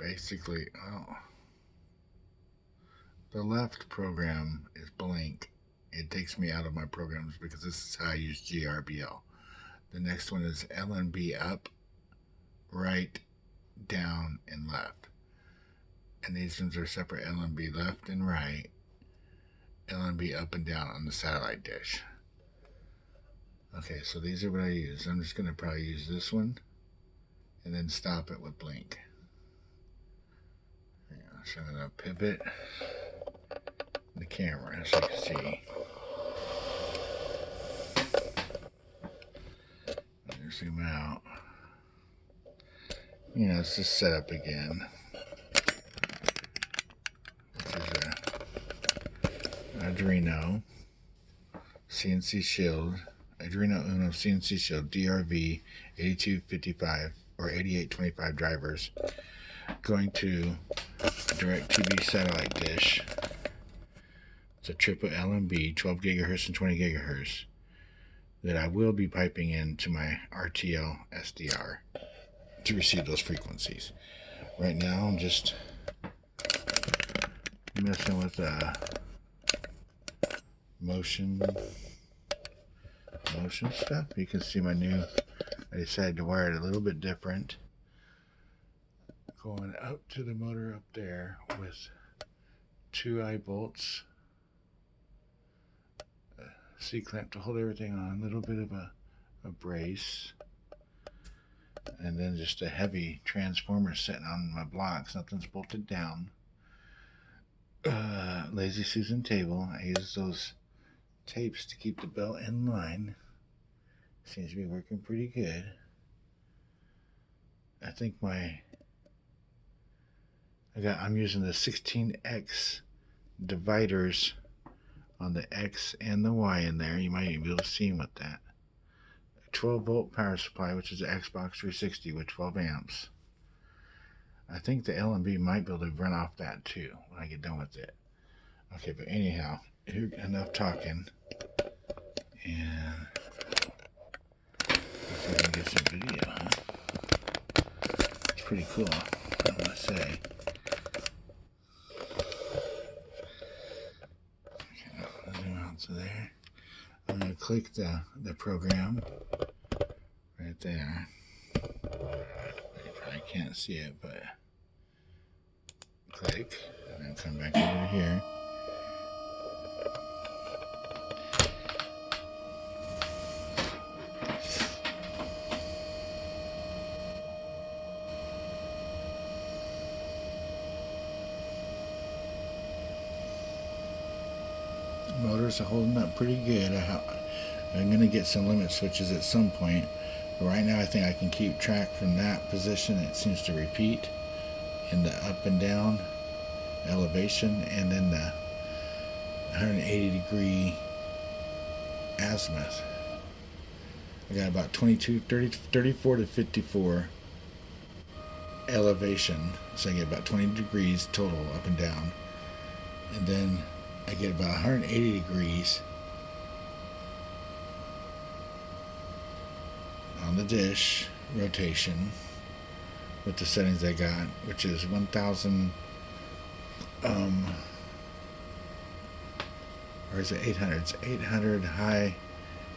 basically, oh, the left program is blank. It takes me out of my programs because this is how I use GRBL. The next one is LNB up, right, down, and left. And these ones are separate: LNB left and right, LNB up and down on the satellite dish. Okay, so these are what I use. I'm just going to probably use this one and then stop it with blink. Yeah, so I'm going to pivot the camera so you can see. Zoom out. You know, it's just set up again. Which is a Arduino CNC Shield, Arduino Uno CNC Shield DRV 8255 or 8825 drivers going to a DirecTV satellite dish. It's a triple LNB, 12 gigahertz and 20 gigahertz. That I will be piping into my RTL SDR to receive those frequencies. Right now I'm just messing with motion stuff. You can see my new, I decided to wire it a little bit different. Going up to the motor up there with 2 eye bolts. C-clamp to hold everything on, a little bit of a brace, and then just a heavy transformer sitting on my blocks. Nothing's bolted down. Lazy Susan table. I use those tapes to keep the belt in line. Seems to be working pretty good. I think I'm using the 16X dividers on the X and the Y in there. You might even be able to see them with that. A 12 volt power supply, which is the Xbox 360 with 12 amps. I think the LNB might be able to run off that too when I get done with it. Okay, but anyhow, enough talking. And let's see if I can get some video, huh? It's pretty cool, I must say. So there, I'm going to click the program right there. You probably can't see it, but click, and then come back over here. Motors are holding up pretty good. I'm going to get some limit switches at some point. But right now I think I can keep track from that position. It seems to repeat in the up and down elevation, and then the 180 degree azimuth. I got about 34 to 54 elevation. So I get about 20 degrees total up and down. And then I get about 180 degrees on the dish rotation with the settings I got, which is 1000 or is it 800? It's 800 high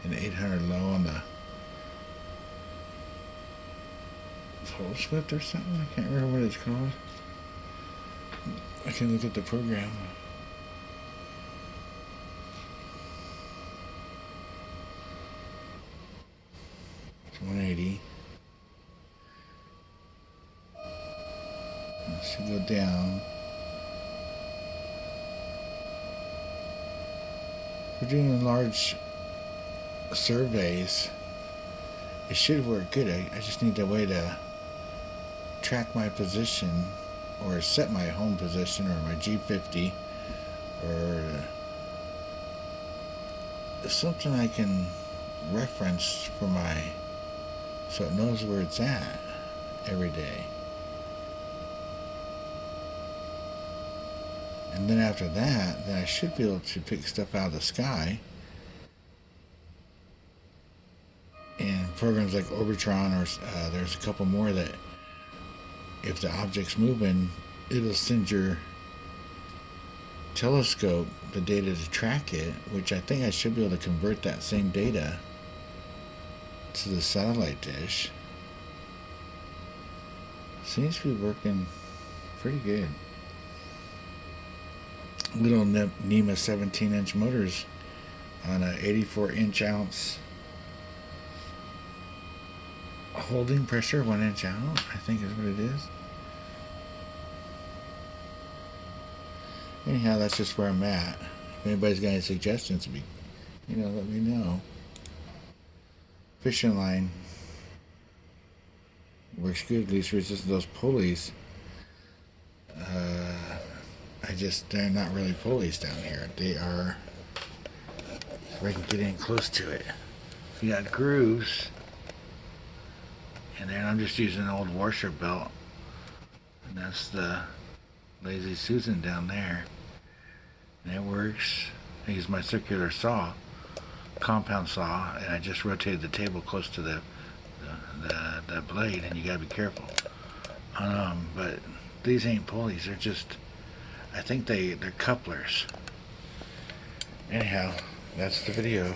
and 800 low on the pulse width or something. I can't remember what it's called. I can look at the program. It's 180. It should go down. We're doing large surveys. It should work good. I just need a way to track my position or set my home position or my G50 or something I can reference for so it knows where it's at every day. And then after that, then I should be able to pick stuff out of the sky. And programs like Orbitron, or there's a couple more that if the object's moving, it'll send your telescope the data to track it, which I think I should be able to convert that same data to the satellite dish. Seems to be working pretty good. Little NEMA 17-inch motors on a 84-inch ounce holding pressure, 1 inch out, I think is what it is. Anyhow, that's just where I'm at. If anybody's got any suggestions, let me know. Fishing line works good, least resistance to those pulleys. They're not really pulleys down here. They are, if I can get in close to it. You got grooves. And then I'm just using an old washer belt. And that's the Lazy Susan down there. And it works. I use my circular saw, compound saw, and I just rotated the table close to the blade, and you gotta be careful. But these ain't pulleys, they're just, I think they're couplers. Anyhow, that's the video.